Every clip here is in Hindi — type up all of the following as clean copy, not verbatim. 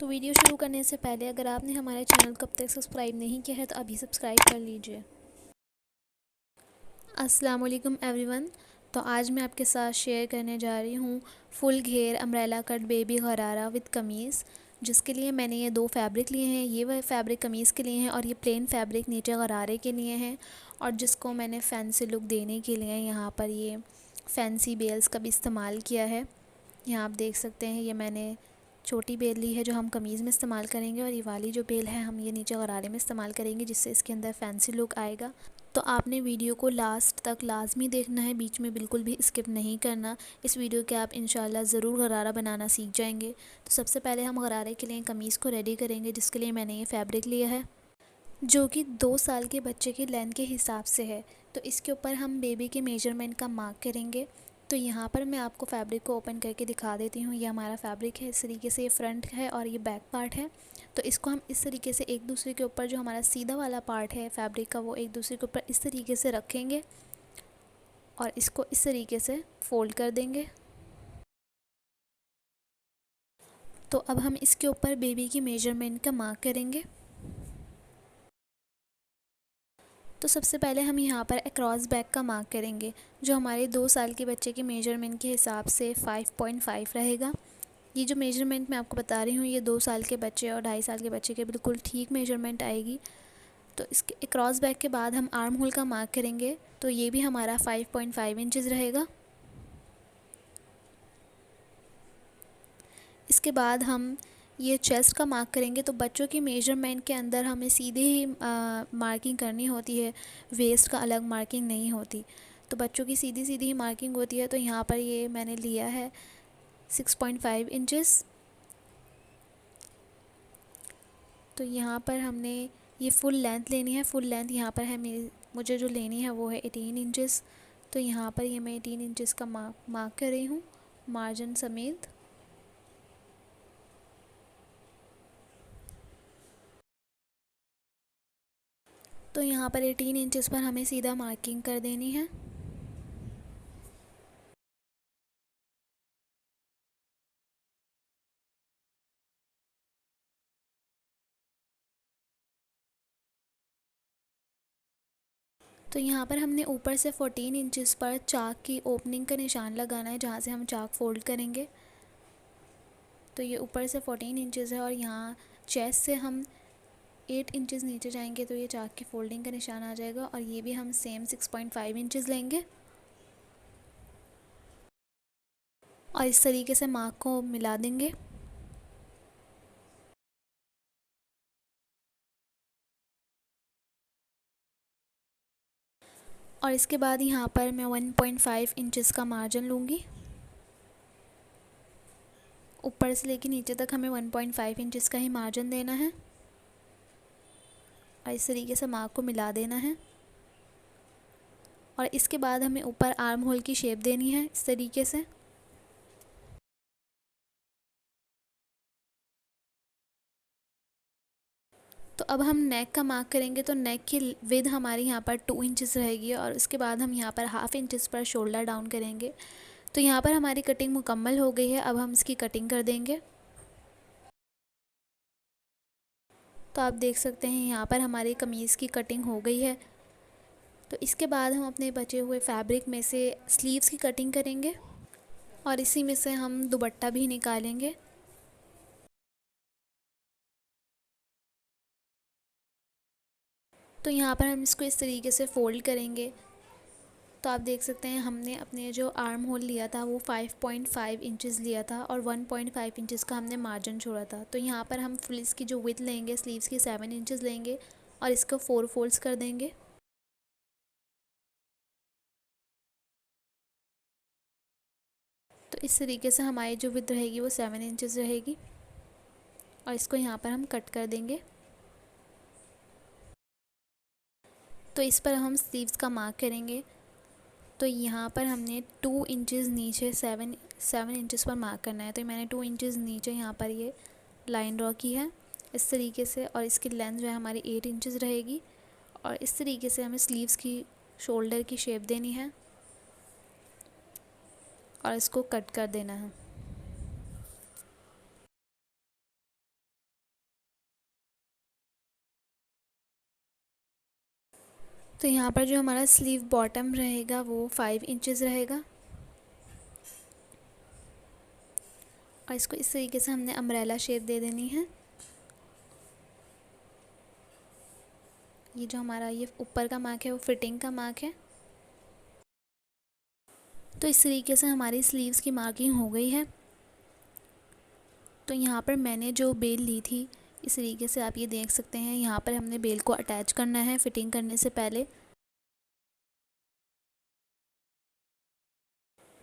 तो वीडियो शुरू करने से पहले अगर आपने हमारे चैनल को अब तक सब्सक्राइब नहीं किया है तो अभी सब्सक्राइब कर लीजिए। अस्सलाम वालेकुम एवरीवन। तो आज मैं आपके साथ शेयर करने जा रही हूँ फुल घेर अम्ब्रेला कट बेबी गरारा विद कमीज़, जिसके लिए मैंने ये दो फैब्रिक लिए हैं। ये वह फैब्रिक कमीज़ के लिए हैं और ये प्लेन फैब्रिक नीचे गरारे के लिए हैं, और जिसको मैंने फैंसी लुक देने के लिए यहाँ पर ये फैंसी बेल्स का भी इस्तेमाल किया है। यहाँ आप देख सकते हैं ये मैंने छोटी बेल ली है जो हम कमीज़ में इस्तेमाल करेंगे, और ये वाली जो बेल है हम ये नीचे गरारे में इस्तेमाल करेंगे, जिससे इसके अंदर फैंसी लुक आएगा। तो आपने वीडियो को लास्ट तक लाजमी देखना है, बीच में बिल्कुल भी स्किप नहीं करना। इस वीडियो के आप इंशाल्लाह ज़रूर गरारा बनाना सीख जाएंगे। तो सबसे पहले हम गरारे के लिए कमीज़ को रेडी करेंगे, जिसके लिए मैंने ये फैब्रिक लिया है जो कि 2 साल के बच्चे की लेंथ के हिसाब से है। तो इसके ऊपर हम बेबी के मेजरमेंट का मार्क करेंगे। तो यहाँ पर मैं आपको फैब्रिक को ओपन करके दिखा देती हूँ। ये हमारा फैब्रिक है, इस तरीके से ये फ्रंट है और ये बैक पार्ट है। तो इसको हम इस तरीके से एक दूसरे के ऊपर, जो हमारा सीधा वाला पार्ट है फैब्रिक का, वो एक दूसरे के ऊपर इस तरीके से रखेंगे और इसको इस तरीके से फ़ोल्ड कर देंगे। तो अब हम इसके ऊपर बेबी की मेजरमेंट का मार्क करेंगे। तो सबसे पहले हम यहाँ पर अक्रॉस बैक का मार्क करेंगे, जो हमारे 2 साल के बच्चे के मेजरमेंट के हिसाब से 5.5 रहेगा। ये जो मेजरमेंट मैं आपको बता रही हूँ ये 2 साल के बच्चे और 2.5 साल के बच्चे के बिल्कुल ठीक मेजरमेंट आएगी। तो इसके अक्रॉस बैक के बाद हम आर्म होल का मार्क करेंगे, तो ये भी हमारा 5.5 इंचज़ रहेगा। इसके बाद हम ये चेस्ट का मार्क करेंगे। तो बच्चों की मेजरमेंट के अंदर हमें सीधे ही मार्किंग करनी होती है, वेस्ट का अलग मार्किंग नहीं होती। तो बच्चों की सीधी सीधी ही मार्किंग होती है। तो यहाँ पर ये मैंने लिया है 6.5 इंचज़। तो यहाँ पर हमने ये फुल लेंथ लेनी है। फुल लेंथ यहाँ पर है मुझे जो लेनी है वो है 18 इंचज़। तो यहाँ पर ये मैं 18 इंचज़ का मार्क कर रही हूँ मार्जिन समेत। तो यहाँ पर 18 इंचज़ पर हमें सीधा मार्किंग कर देनी है। तो यहाँ पर हमने ऊपर से 14 इंचज़ पर चाक की ओपनिंग का निशान लगाना है, जहाँ से हम चाक फोल्ड करेंगे। तो ये ऊपर से 14 इंचज़ है और यहाँ चेस्ट से हम 8 इंचज़ नीचे जाएंगे तो ये चाक की फोल्डिंग का निशान आ जाएगा, और ये भी हम सेम 6.5 इंचज़ लेंगे और इस तरीके से मार्क को मिला देंगे। और इसके बाद यहाँ पर मैं 1.5 इंचज़ का मार्जिन लूँगी। ऊपर से लेके नीचे तक हमें 1.5 इंचज़ का ही मार्जिन देना है और इस तरीके से मार्क को मिला देना है। और इसके बाद हमें ऊपर आर्म होल की शेप देनी है इस तरीके से। तो अब हम नेक का मार्क करेंगे। तो नेक की विड्थ हमारी यहाँ पर 2 इंचज़ रहेगी, और उसके बाद हम यहाँ पर हाफ़ इंचज़ पर शोल्डर डाउन करेंगे। तो यहाँ पर हमारी कटिंग मुकम्मल हो गई है। अब हम इसकी कटिंग कर देंगे। तो आप देख सकते हैं यहाँ पर हमारी कमीज़ की कटिंग हो गई है। तो इसके बाद हम अपने बचे हुए फैब्रिक में से स्लीव्स की कटिंग करेंगे और इसी में से हम दुपट्टा भी निकालेंगे। तो यहाँ पर हम इसको इस तरीके से फ़ोल्ड करेंगे। तो आप देख सकते हैं हमने अपने जो आर्म होल लिया था वो 5.5 इंचज़ लिया था और 1.5 इंचज़ का हमने मार्जिन छोड़ा था। तो यहाँ पर हम फुल इसकी जो विड्थ लेंगे स्लीव्स की 7 इंचज़ लेंगे और इसको 4 फोल्ड्स कर देंगे। तो इस तरीके से हमारी जो विड्थ रहेगी वो 7 इंचज़ रहेगी और इसको यहाँ पर हम कट कर देंगे। तो इस पर हम स्लीव्स का मार्क करेंगे। तो यहाँ पर हमने 2 इंचज़ नीचे 7 इंचज़ पर मार्क करना है। तो मैंने 2 इंचज़ नीचे यहाँ पर ये लाइन ड्रॉ की है इस तरीके से, और इसकी लेंथ जो है हमारी 8 इंचज़ रहेगी। और इस तरीके से हमें स्लीव्स की शोल्डर की शेप देनी है और इसको कट कर देना है। तो यहाँ पर जो हमारा स्लीव बॉटम रहेगा वो 5 इंचेस रहेगा और इसको इस तरीके से हमने अम्ब्रेला शेप दे देनी है। ये जो हमारा ये ऊपर का मार्क है वो फिटिंग का मार्क है। तो इस तरीके से हमारी स्लीव्स की मार्किंग हो गई है। तो यहाँ पर मैंने जो बेल ली थी, इस तरीके से आप ये देख सकते हैं, यहाँ पर हमने बेल को अटैच करना है फिटिंग करने से पहले।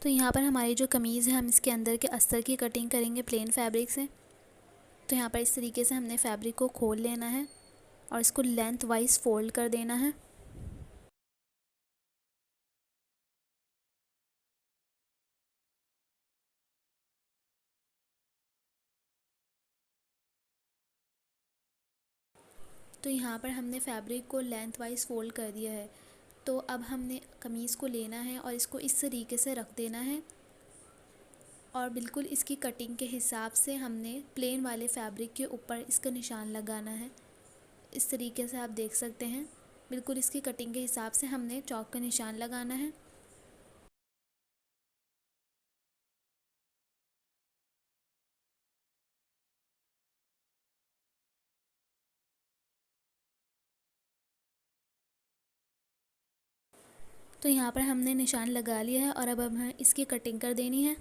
तो यहाँ पर हमारी जो कमीज़ है हम इसके अंदर के अस्तर की कटिंग करेंगे प्लेन फैब्रिक से। तो यहाँ पर इस तरीके से हमने फैब्रिक को खोल लेना है और इसको लेंथ वाइज फोल्ड कर देना है। तो यहाँ पर हमने फैब्रिक को लेंथ वाइज फोल्ड कर दिया है। तो अब हमने कमीज़ को लेना है और इसको इस तरीके से रख देना है और बिल्कुल इसकी कटिंग के हिसाब से हमने प्लेन वाले फैब्रिक के ऊपर इसका निशान लगाना है। इस तरीके से आप देख सकते हैं, बिल्कुल इसकी कटिंग के हिसाब से हमने चौक का निशान लगाना है। तो यहाँ पर हमने निशान लगा लिया है और अब हमें इसकी कटिंग कर देनी है।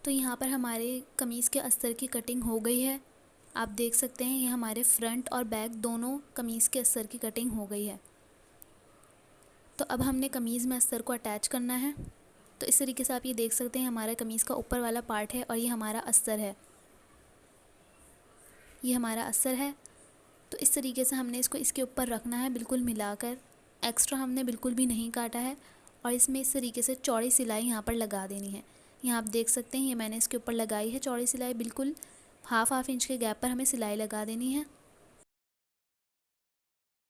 तो यहाँ पर हमारे कमीज़ के अस्तर की कटिंग हो गई है। आप देख सकते हैं ये हमारे फ्रंट और बैक दोनों कमीज़ के अस्तर की कटिंग हो गई है। तो अब हमने कमीज़ में अस्तर को अटैच करना है। तो इस तरीके से आप ये देख सकते हैं हमारा कमीज़ का ऊपर वाला पार्ट है और ये हमारा अस्तर है, ये हमारा अस्तर है। तो इस तरीके से हमने इसको इसके ऊपर रखना है बिल्कुल मिलाकर। एक्स्ट्रा हमने बिल्कुल भी नहीं काटा है और इसमें इस तरीके से चौड़ी सिलाई यहाँ पर लगा देनी है। यहाँ आप देख सकते हैं ये मैंने इसके ऊपर लगाई है चौड़ी सिलाई, बिल्कुल हाफ इंच के गैप पर हमें सिलाई लगा देनी है।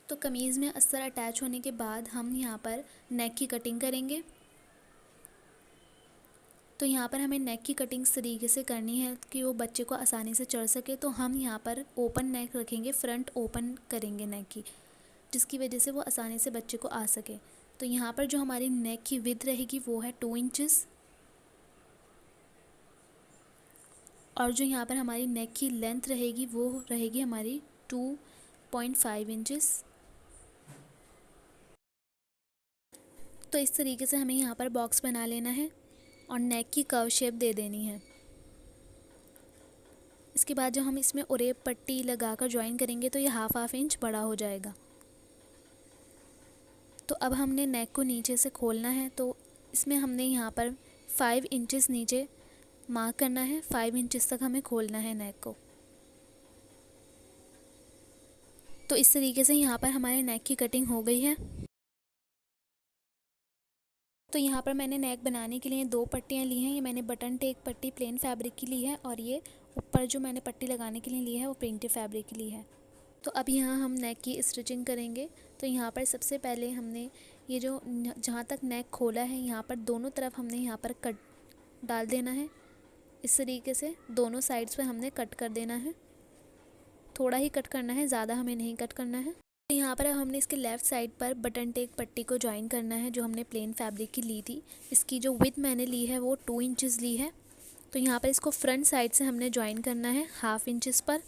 तो कमीज़ में अस्तर अटैच होने के बाद हम यहाँ पर नेक की कटिंग करेंगे। तो यहाँ पर हमें नेक की कटिंग इस तरीके से करनी है कि वो बच्चे को आसानी से चढ़ सके। तो हम यहाँ पर ओपन नेक रखेंगे, फ्रंट ओपन करेंगे नेक की, जिसकी वजह से वो आसानी से बच्चे को आ सके। तो यहाँ पर जो हमारी नेक की विड्थ रहेगी वो है 2 इंचेस और जो यहाँ पर हमारी नेक की लेंथ रहेगी वो रहेगी हमारी 2.5 इंचेस। तो इस तरीके से हमें यहाँ पर बॉक्स बना लेना है और नेक की कर्व शेप दे देनी है। इसके बाद जब हम इसमें उरेप पट्टी लगाकर ज्वाइन करेंगे तो ये हाफ इंच बड़ा हो जाएगा। तो अब हमने नेक को नीचे से खोलना है। तो इसमें हमने यहाँ पर 5 इंचेस नीचे मार्क करना है, 5 इंचेस तक हमें खोलना है नेक को। तो इस तरीके से यहाँ पर हमारे नेक की कटिंग हो गई है। तो यहाँ पर मैंने नेक बनाने के लिए 2 पट्टियाँ ली हैं। ये मैंने बटन टेक पट्टी प्लेन फैब्रिक की ली है और ये ऊपर जो मैंने पट्टी लगाने के लिए ली है वो प्रिंटेड फैब्रिक की ली है। तो अब यहाँ हम नेक की स्टिचिंग करेंगे। तो यहाँ पर सबसे पहले हमने ये जो जहाँ तक नेक खोला है यहाँ पर दोनों तरफ हमने यहाँ पर कट डाल देना है। इस तरीके से दोनों साइड्स पे हमने कट कर देना है। थोड़ा ही कट करना है, ज़्यादा हमें नहीं कट करना है। तो यहाँ पर हमने इसके लेफ़्ट साइड पर बटन टेक पट्टी को ज्वाइन करना है जो हमने प्लेन फैब्रिक की ली थी। इसकी जो विड्थ मैंने ली है वो 2 इंचेस ली है। तो यहाँ पर इसको फ्रंट साइड से हमने ज्वाइन करना है हाफ इंचेस पर।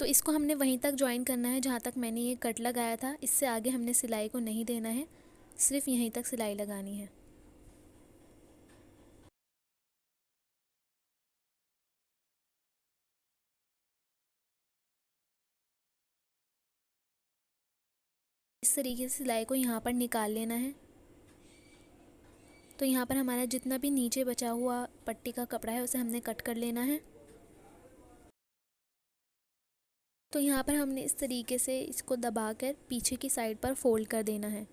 तो इसको हमने वहीं तक ज्वाइन करना है जहाँ तक मैंने ये कट लगाया था। इससे आगे हमने सिलाई को नहीं देना है, सिर्फ यहीं तक सिलाई लगानी है। इस तरीके से सिलाई को यहाँ पर निकाल लेना है। तो यहाँ पर हमारा जितना भी नीचे बचा हुआ पट्टी का कपड़ा है उसे हमने कट कर लेना है। तो यहाँ पर हमने इस तरीके से इसको दबाकर पीछे की साइड पर फ़ोल्ड कर देना है।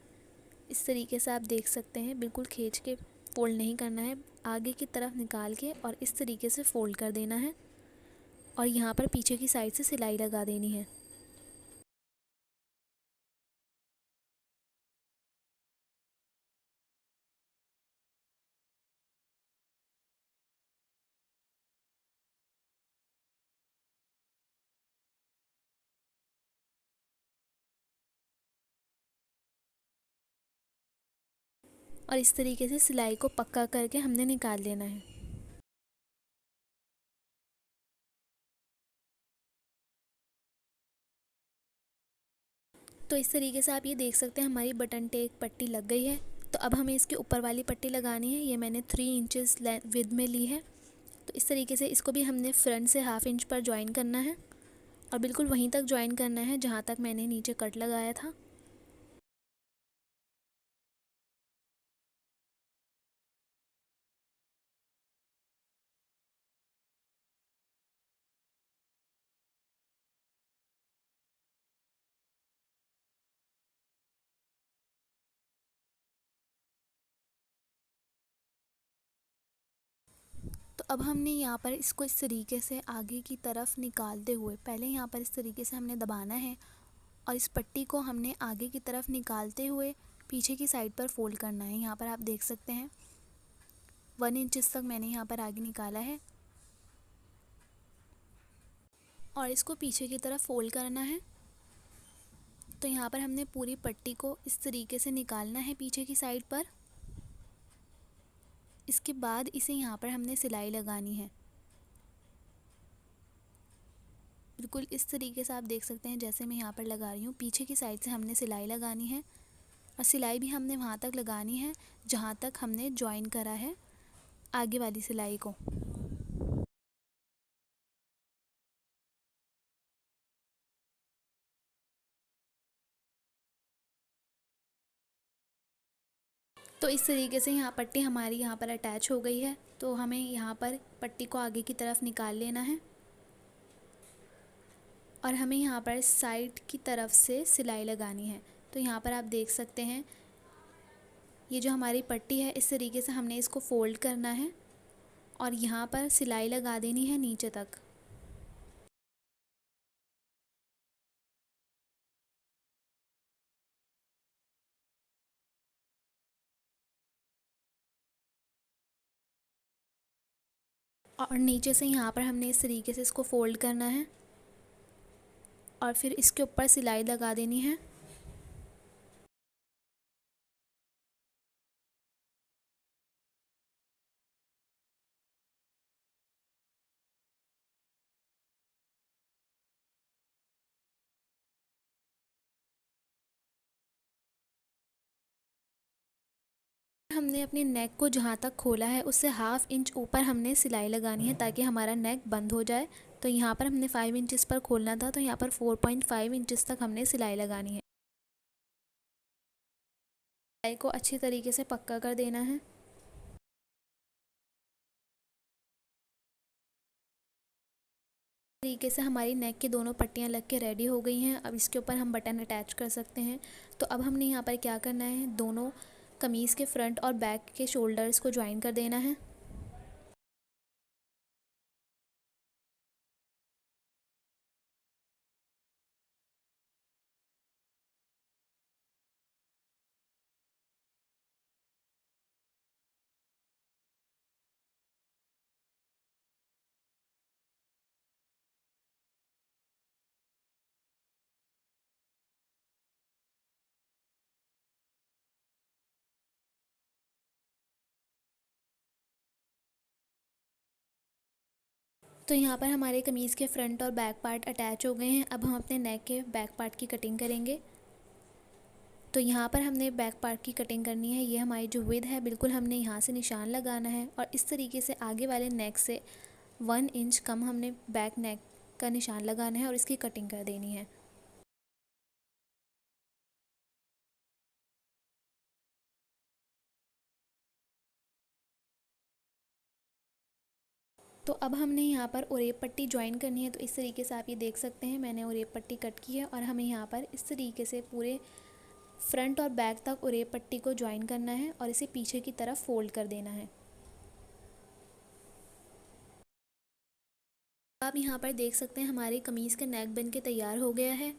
इस तरीके से आप देख सकते हैं, बिल्कुल खींच के फ़ोल्ड नहीं करना है, आगे की तरफ निकाल के और इस तरीके से फ़ोल्ड कर देना है और यहाँ पर पीछे की साइड से सिलाई लगा देनी है। और इस तरीके से सिलाई को पक्का करके हमने निकाल लेना है। तो इस तरीके से आप ये देख सकते हैं हमारी बटन टेक पट्टी लग गई है। तो अब हमें इसके ऊपर वाली पट्टी लगानी है। ये मैंने 3 इंचेस विड्थ में ली है। तो इस तरीके से इसको भी हमने फ्रंट से 1/2 इंच पर ज्वाइन करना है और बिल्कुल वहीं तक ज्वाइन करना है जहाँ तक मैंने नीचे कट लगाया था। तो अब हमने यहाँ पर इसको इस तरीके से आगे की तरफ निकालते हुए, पहले यहाँ पर इस तरीके से हमने दबाना है और इस पट्टी को हमने आगे की तरफ निकालते हुए पीछे की साइड पर फोल्ड करना है। यहाँ पर आप देख सकते हैं 1 इंच तक मैंने यहाँ पर आगे निकाला है और इसको पीछे की तरफ फोल्ड करना है। तो यहाँ पर हमने पूरी पट्टी को इस तरीके से निकालना है पीछे की साइड पर। इसके बाद इसे यहाँ पर हमने सिलाई लगानी है। बिल्कुल इस तरीके से आप देख सकते हैं जैसे मैं यहाँ पर लगा रही हूँ, पीछे की साइड से हमने सिलाई लगानी है और सिलाई भी हमने वहाँ तक लगानी है जहाँ तक हमने ज्वाइन करा है आगे वाली सिलाई को। तो इस तरीके से यहाँ पट्टी हमारी यहाँ पर अटैच हो गई है। तो हमें यहाँ पर पट्टी को आगे की तरफ निकाल लेना है और हमें यहाँ पर साइड की तरफ से सिलाई लगानी है। तो यहाँ पर आप देख सकते हैं ये जो हमारी पट्टी है, इस तरीके से हमने इसको फोल्ड करना है और यहाँ पर सिलाई लगा देनी है नीचे तक। और नीचे से यहाँ पर हमने इस तरीके से इसको फोल्ड करना है और फिर इसके ऊपर सिलाई लगा देनी है। हमने अपने नेक को जहाँ तक खोला है उससे 1/2 इंच ऊपर हमने सिलाई लगानी है ताकि हमारा नेक बंद हो जाए। तो यहाँ पर हमने 5 इंचेस पर खोलना था, तो यहाँ पर 4.5 इंचेस तक हमने सिलाई लगानी है। सिलाई को अच्छी तरीके से पक्का कर देना है। तरीके से हमारी नेक की दोनों पट्टियाँ लग के रेडी हो गई हैं। अब इसके ऊपर हम बटन अटैच कर सकते हैं। तो अब हमने यहाँ पर क्या करना है, दोनों कमीज़ के फ्रंट और बैक के शोल्डर्स को ज्वाइन कर देना है। तो यहाँ पर हमारे कमीज़ के फ्रंट और बैक पार्ट अटैच हो गए हैं। अब हम अपने नेक के बैक पार्ट की कटिंग करेंगे। तो यहाँ पर हमने बैक पार्ट की कटिंग करनी है। ये हमारी जो विड्थ है, बिल्कुल हमने यहाँ से निशान लगाना है और इस तरीके से आगे वाले नेक से 1 इंच कम हमने बैक नेक का निशान लगाना है और इसकी कटिंग कर देनी है। तो अब हमने यहाँ पर ओरेप पट्टी ज्वाइन करनी है। तो इस तरीके से आप ये देख सकते हैं मैंने ओरेप पट्टी कट की है और हमें यहाँ पर इस तरीके से पूरे फ्रंट और बैक तक ओरेप पट्टी को ज्वाइन करना है और इसे पीछे की तरफ फोल्ड कर देना है। आप यहाँ पर देख सकते हैं हमारी कमीज़ का नेक बन के तैयार हो गया है।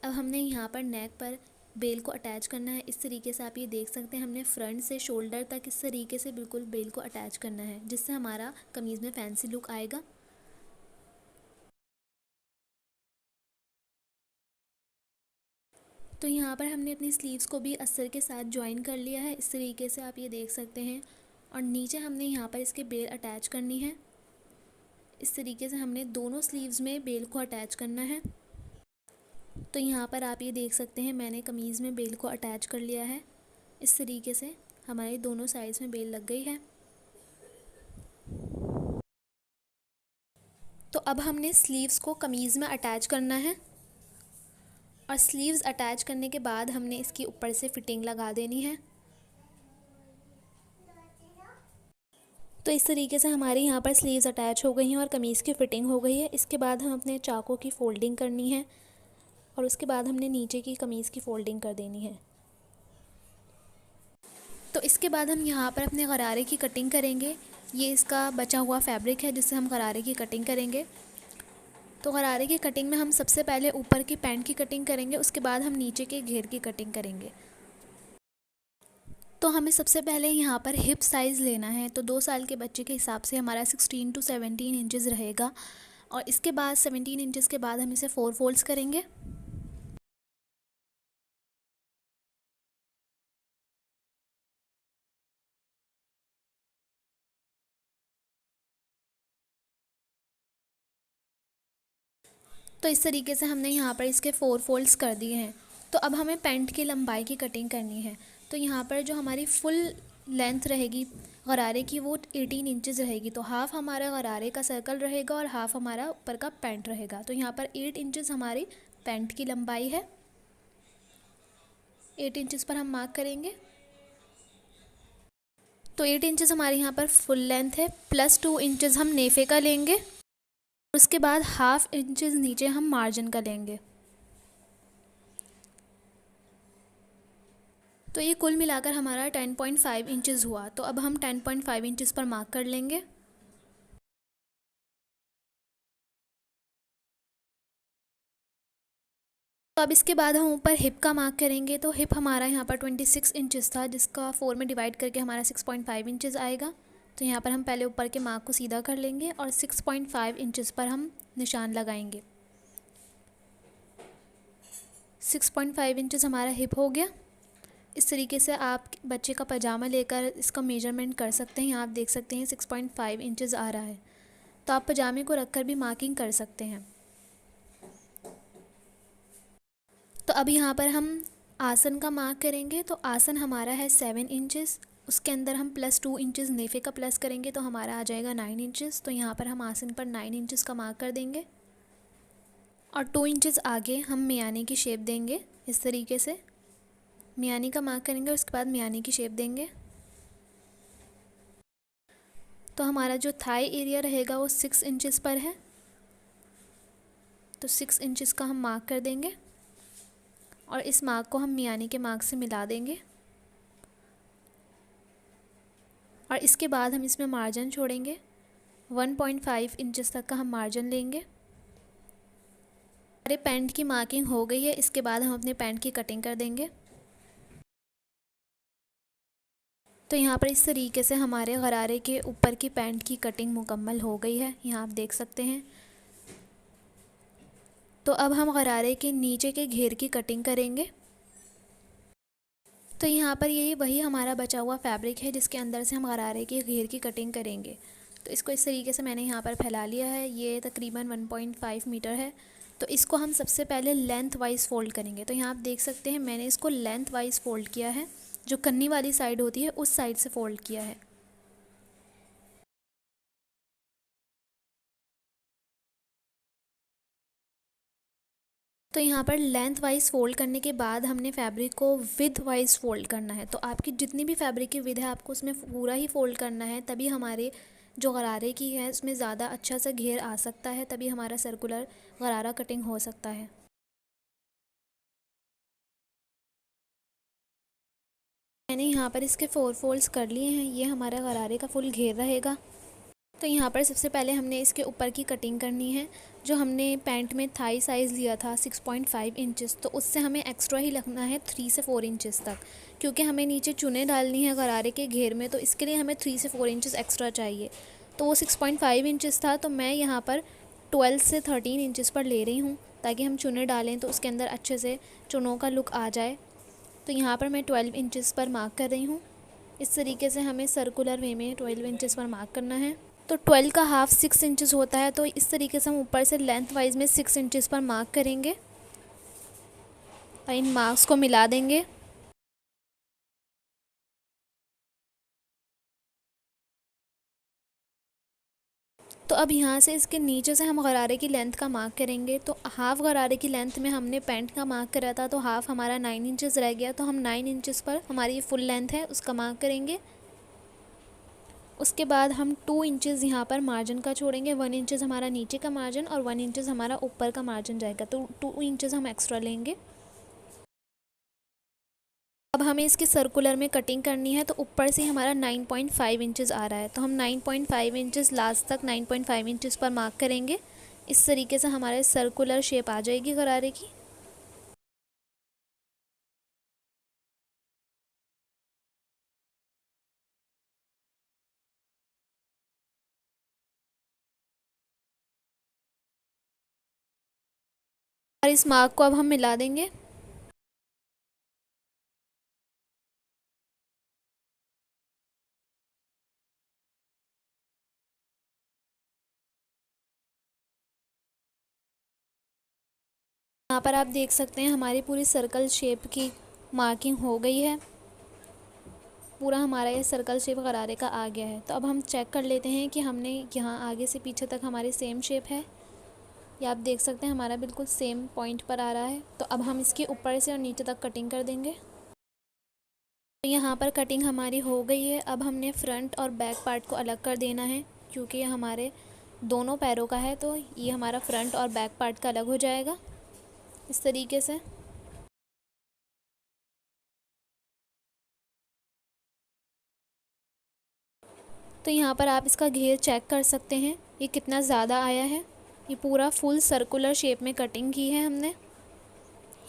अब हमने यहाँ पर नेक पर बेल को अटैच करना है। इस तरीके से आप ये देख सकते हैं हमने फ्रंट से शोल्डर तक इस तरीके से बिल्कुल बेल को अटैच करना है, जिससे हमारा कमीज़ में फैंसी लुक आएगा। तो यहाँ पर हमने अपनी स्लीव्स को भी अस्तर के साथ ज्वाइन कर लिया है। इस तरीके से आप ये देख सकते हैं और नीचे हमने यहाँ पर इसके बेल अटैच करनी है। इस तरीके से हमने दोनों स्लीव्स में बेल को अटैच करना है। तो यहाँ पर आप ये देख सकते हैं मैंने कमीज़ में बेल को अटैच कर लिया है। इस तरीके से हमारे दोनों साइड्स में बेल लग गई है। तो अब हमने स्लीव्स को कमीज़ में अटैच करना है और स्लीव्स अटैच करने के बाद हमने इसकी ऊपर से फिटिंग लगा देनी है। तो इस तरीके से हमारी यहाँ पर स्लीव्स अटैच हो गई हैं और कमीज़ की फ़िटिंग हो गई है। इसके बाद हम अपने चाकों की फ़ोल्डिंग करनी है और उसके बाद हमने नीचे की कमीज़ की फ़ोल्डिंग कर देनी है। तो इसके बाद हम यहाँ पर अपने गरारे की कटिंग करेंगे। ये इसका बचा हुआ फैब्रिक है जिससे हम गरारे की कटिंग करेंगे। तो गरारे की कटिंग में हम सबसे पहले ऊपर की पैंट की कटिंग करेंगे, उसके बाद हम नीचे के घेर की कटिंग करेंगे। तो हमें सबसे पहले यहाँ पर हिप साइज़ लेना है। तो 2 साल के बच्चे के हिसाब से हमारा 16 to 17 इंचज़ रहेगा और इसके बाद 17 इंचज़ के बाद हम इसे 4 फोल्ड्स करेंगे। तो इस तरीके से हमने यहाँ पर इसके 4 फोल्ड्स कर दिए हैं। तो अब हमें पैंट की लंबाई की कटिंग करनी है। तो यहाँ पर जो हमारी फुल लेंथ रहेगी गरारे की वो 18 इंचज़ रहेगी। तो हाफ़ हमारा गरारे का सर्कल रहेगा और हाफ़ हमारा ऊपर का पैंट रहेगा। तो यहाँ पर 8 इंचज़ हमारी पैंट की लंबाई है। 8 इंचज़ पर हम मार्क करेंगे। तो 8 इंचज़ हमारे यहाँ पर फुल लेंथ है, प्लस 2 इंचज़ हम नेफे का लेंगे। उसके बाद हाफ़ इंचज़ नीचे हम मार्जिन का लेंगे। तो ये कुल मिलाकर हमारा 10.5 इंचज़ हुआ। तो अब हम 10.5 इंचज़ पर मार्क कर लेंगे। तो अब इसके बाद हम ऊपर हिप का मार्क करेंगे। तो हिप हमारा यहाँ पर 26 इंचज़ था, जिसका 4 में डिवाइड करके हमारा 6.5 इंचज़ आएगा। तो यहाँ पर हम पहले ऊपर के मार्क को सीधा कर लेंगे और 6.5 इंचज़ पर हम निशान लगाएंगे। 6.5 इंचज़ हमारा हिप हो गया। इस तरीके से आप बच्चे का पजामा लेकर इसका मेजरमेंट कर सकते हैं। यहाँ आप देख सकते हैं 6.5 इंचज़ आ रहा है। तो आप पजामे को रखकर भी मार्किंग कर सकते हैं। तो अब यहाँ पर हम आसन का मार्क करेंगे। तो आसन हमारा है 7 इंचज़, उसके अंदर हम प्लस 2 इंचज़ नेफे का प्लस करेंगे तो हमारा आ जाएगा 9 इंचज़। तो यहाँ पर हम आसन पर 9 इंचज़ का मार्क कर देंगे और 2 इंचज़ आगे हम मियानी की शेप देंगे। इस तरीके से मियानी का मार्क करेंगे और उसके बाद मियानी की शेप देंगे। तो हमारा जो थाई एरिया रहेगा वो 6 इंचज़ पर है। तो 6 इंचज़ का हम मार्क कर देंगे और इस मार्क को हम मियानी के मार्क से मिला देंगे और इसके बाद हम इसमें मार्जिन छोड़ेंगे। 1.5 इंचज़ तक का हम मार्जिन लेंगे। हमारे पैंट की मार्किंग हो गई है। इसके बाद हम अपने पैंट की कटिंग कर देंगे। तो यहाँ पर इस तरीके से हमारे गरारे के ऊपर की पैंट की कटिंग मुकम्मल हो गई है। यहाँ आप देख सकते हैं। तो अब हम गरारे के नीचे के घेर की कटिंग करेंगे। तो यहाँ पर यही वही हमारा बचा हुआ फैब्रिक है जिसके अंदर से हम गरारे के घेर की कटिंग करेंगे। तो इसको इस तरीके से मैंने यहाँ पर फैला लिया है। ये तकरीबन 1.5 मीटर है। तो इसको हम सबसे पहले लेंथ वाइज फ़ोल्ड करेंगे। तो यहाँ आप देख सकते हैं मैंने इसको लेंथ वाइज फ़ोल्ड किया है। जो कन्नी वाली साइड होती है उस साइड से फ़ोल्ड किया है। तो यहाँ पर लेंथ वाइज फ़ोल्ड करने के बाद हमने फैब्रिक को विथ वाइज फ़ोल्ड करना है। तो आपकी जितनी भी फैब्रिक की विथ है आपको उसमें पूरा ही फ़ोल्ड करना है, तभी हमारे जो गरारे की है उसमें ज़्यादा अच्छा सा घेर आ सकता है, तभी हमारा सर्कुलर गरारा कटिंग हो सकता है। मैंने यहाँ पर इसके 4 फोल्ड्स कर लिए हैं, ये हमारा गरारे का फुल घेर रहेगा। तो यहाँ पर सबसे पहले हमने इसके ऊपर की कटिंग करनी है। जो हमने पैंट में थाई साइज़ लिया था 6.5 इंचेस, तो उससे हमें एक्स्ट्रा ही लगना है 3 से 4 इंचेस तक, क्योंकि हमें नीचे चुने डालनी है गरारे के घेर में, तो इसके लिए हमें 3 से 4 इंचेस एक्स्ट्रा चाहिए। तो वो 6.5 इंचेस था, तो मैं यहाँ पर 12 से 13 इंचेस पर ले रही हूँ, ताकि हम चुने डालें तो उसके अंदर अच्छे से चुनों का लुक आ जाए। तो यहाँ पर मैं 12 इंचेस पर मार्क कर रही हूँ। इस तरीके से हमें सर्कुलर वे में 12 इंचेस पर मार्क करना है। तो 12 का हाफ 6 इंचेस होता है, तो इस तरीके से हम ऊपर से लेंथ वाइज में 6 इंचेस पर मार्क करेंगे और इन मार्क्स को मिला देंगे। तो अब यहाँ से इसके नीचे से हम गरारे की लेंथ का मार्क करेंगे। तो हाफ़ गरारे की लेंथ में हमने पैंट का मार्क करा था, तो हाफ़ हमारा 9 इंचेस रह गया, तो हम 9 इंचेस पर हमारी फुल लेंथ है उसका मार्क करेंगे। उसके बाद हम 2 इंचेस यहाँ पर मार्जिन का छोड़ेंगे। 1 इंचेस हमारा नीचे का मार्जिन और 1 इंचेस हमारा ऊपर का मार्जिन जाएगा, तो 2 इंचेस हम एक्स्ट्रा लेंगे। अब हमें इसकी सर्कुलर में कटिंग करनी है, तो ऊपर से हमारा 9.5 इंचेस आ रहा है, तो हम 9.5 इंचेस लास्ट तक 9.5 इंचेस पर मार्क करेंगे। इस तरीके से हमारे सर्कुलर शेप आ जाएगी गरारे की। और इस मार्क को अब हम मिला देंगे। यहाँ पर आप देख सकते हैं हमारी पूरी सर्कल शेप की मार्किंग हो गई है। पूरा हमारा ये सर्कल शेप गरारे का आ गया है। तो अब हम चेक कर लेते हैं कि हमने यहाँ आगे से पीछे तक हमारी सेम शेप है। ये आप देख सकते हैं हमारा बिल्कुल सेम पॉइंट पर आ रहा है। तो अब हम इसके ऊपर से और नीचे तक कटिंग कर देंगे। तो यहाँ पर कटिंग हमारी हो गई है। अब हमने फ्रंट और बैक पार्ट को अलग कर देना है, क्योंकि ये हमारे दोनों पैरों का है, तो ये हमारा फ्रंट और बैक पार्ट का अलग हो जाएगा इस तरीके से। तो यहाँ पर आप इसका घेर चेक कर सकते हैं, ये कितना ज़्यादा आया है। ये पूरा फुल सर्कुलर शेप में कटिंग की है हमने।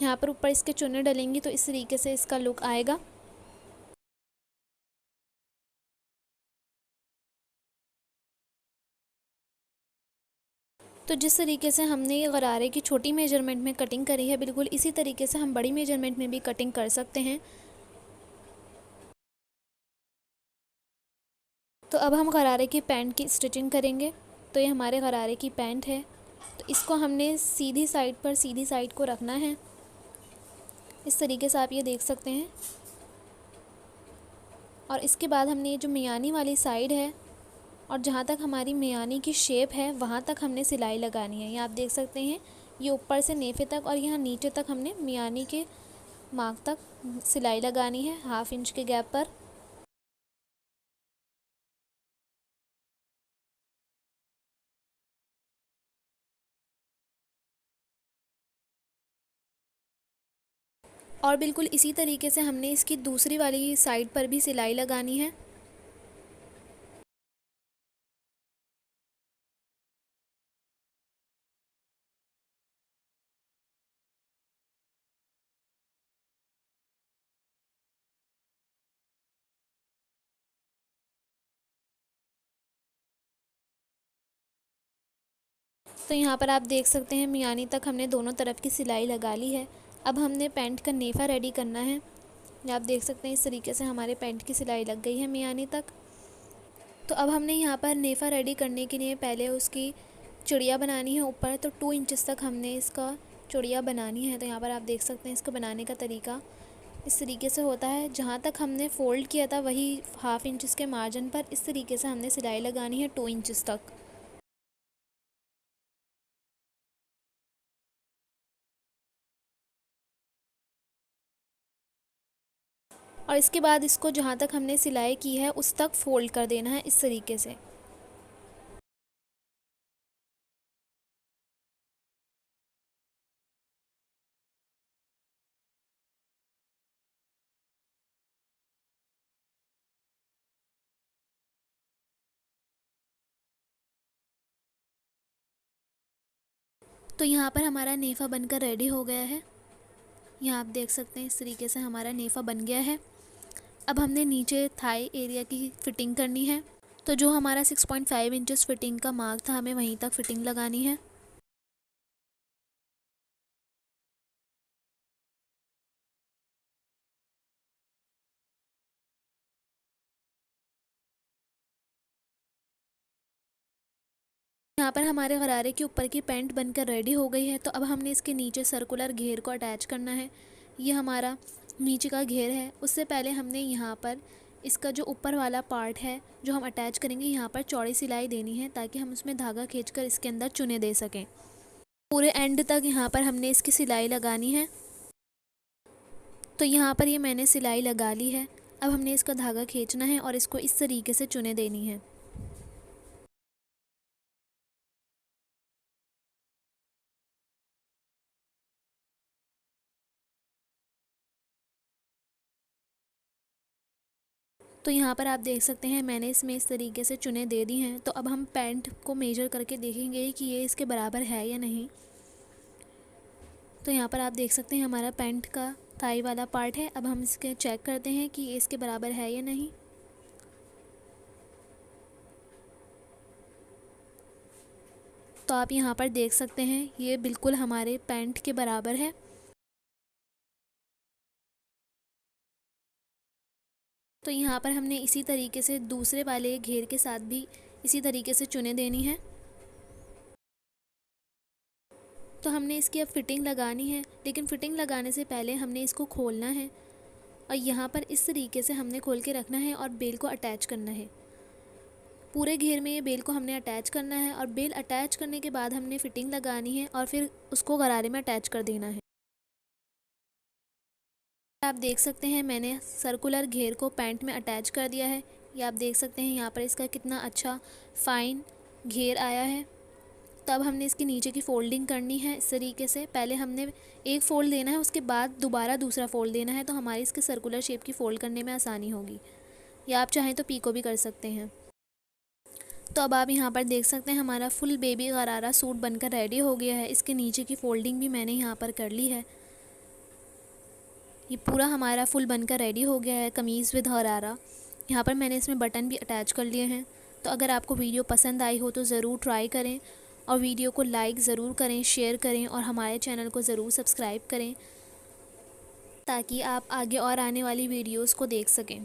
यहाँ पर ऊपर इसके चुन्नी डलेंगी, तो इस तरीके से इसका लुक आएगा। तो जिस तरीके से हमने ये गरारे की छोटी मेजरमेंट में कटिंग करी है, बिल्कुल इसी तरीके से हम बड़ी मेजरमेंट में भी कटिंग कर सकते हैं। तो अब हम गरारे की पैंट की स्टिचिंग करेंगे। तो ये हमारे गरारे की पैंट है, तो इसको हमने सीधी साइड पर सीधी साइड को रखना है। इस तरीके से आप ये देख सकते हैं। और इसके बाद हमने ये जो मियानी वाली साइड है और जहाँ तक हमारी मियानी की शेप है वहाँ तक हमने सिलाई लगानी है। ये आप देख सकते हैं, ये ऊपर से नेफे तक और यहाँ नीचे तक हमने मियानी के मार्क तक सिलाई लगानी है, 1/2 इंच के गैप पर। और बिल्कुल इसी तरीके से हमने इसकी दूसरी वाली साइड पर भी सिलाई लगानी है। तो यहाँ पर आप देख सकते हैं मियानी तक हमने दोनों तरफ की सिलाई लगा ली है। अब हमने पैंट का नेफ़ा रेडी करना है। ये आप देख सकते हैं इस तरीके से हमारे पैंट की सिलाई लग गई है मियानी तक। तो अब हमने यहाँ पर नेफ़ा रेडी करने के लिए पहले उसकी चुड़िया बनानी है ऊपर। तो 2 इंचेस तक हमने इसका चुड़िया बनानी है। तो यहाँ पर आप देख सकते हैं इसको बनाने का तरीका इस तरीके से होता है। जहाँ तक हमने फ़ोल्ड किया था वही 1/2 इंच के मार्जिन पर इस तरीके से हमने सिलाई लगानी है 2 इंचेस तक। और इसके बाद इसको जहाँ तक हमने सिलाई की है उस तक फ़ोल्ड कर देना है इस तरीके से। तो यहाँ पर हमारा नेफ़ा बनकर रेडी हो गया है। यहाँ आप देख सकते हैं इस तरीके से हमारा नेफ़ा बन गया है। अब हमने नीचे थाई एरिया की फ़िटिंग करनी है। तो जो हमारा 6.5 इंचेस फ़िटिंग का मार्क था, हमें वहीं तक फ़िटिंग लगानी है। यहाँ पर हमारे गरारे के ऊपर की पैंट बनकर रेडी हो गई है। तो अब हमने इसके नीचे सर्कुलर घेर को अटैच करना है। ये हमारा नीचे का घेर है। उससे पहले हमने यहाँ पर इसका जो ऊपर वाला पार्ट है जो हम अटैच करेंगे, यहाँ पर चौड़ी सिलाई देनी है ताकि हम उसमें धागा खींचकर इसके अंदर चुने दे सकें। पूरे एंड तक यहाँ पर हमने इसकी सिलाई लगानी है। तो यहाँ पर ये मैंने सिलाई लगा ली है। अब हमने इसका धागा खींचना है और इसको इस तरीके से चुने देनी है। तो यहाँ पर आप देख सकते हैं मैंने इसमें इस तरीके से चुने दे दी हैं। तो अब हम पैंट को मेजर करके देखेंगे कि ये इसके बराबर है या नहीं। तो यहाँ पर आप देख सकते हैं हमारा पैंट का थाई वाला पार्ट है। अब हम इसके चेक करते हैं कि ये इसके बराबर है या नहीं। तो आप यहाँ पर देख सकते हैं ये बिल्कुल हमारे पैंट के बराबर है। तो यहाँ पर हमने इसी तरीके से दूसरे वाले घेर के साथ भी इसी तरीके से चुने देनी है। तो हमने इसकी अब फ़िटिंग लगानी है, लेकिन फ़िटिंग लगाने से पहले हमने इसको खोलना है और यहाँ पर इस तरीके से हमने खोल के रखना है और बेल को अटैच करना है। पूरे घेर में ये बेल को हमने अटैच करना है और बेल अटैच करने के बाद हमने फ़िटिंग लगानी है और फिर उसको गरारे में अटैच कर देना है। आप देख सकते हैं मैंने सर्कुलर घेर को पैंट में अटैच कर दिया है। ये आप देख सकते हैं यहाँ पर इसका कितना अच्छा फाइन घेर आया है। तो अब हमने इसके नीचे की फ़ोल्डिंग करनी है इस तरीके से। पहले हमने एक फ़ोल्ड देना है, उसके बाद दोबारा दूसरा फ़ोल्ड देना है, तो हमारी इसके सर्कुलर शेप की फ़ोल्ड करने में आसानी होगी। या आप चाहें तो पीको भी कर सकते हैं। तो अब आप यहाँ पर देख सकते हैं हमारा फुल बेबी गरारा सूट बनकर रेडी हो गया है। इसके नीचे की फ़ोल्डिंग भी मैंने यहाँ पर कर ली है। ये पूरा हमारा फुल बनकर रेडी हो गया है कमीज़ विद गरारा। यहाँ पर मैंने इसमें बटन भी अटैच कर लिए हैं। तो अगर आपको वीडियो पसंद आई हो तो ज़रूर ट्राई करें और वीडियो को लाइक ज़रूर करें, शेयर करें और हमारे चैनल को ज़रूर सब्सक्राइब करें ताकि आप आगे और आने वाली वीडियोस को देख सकें।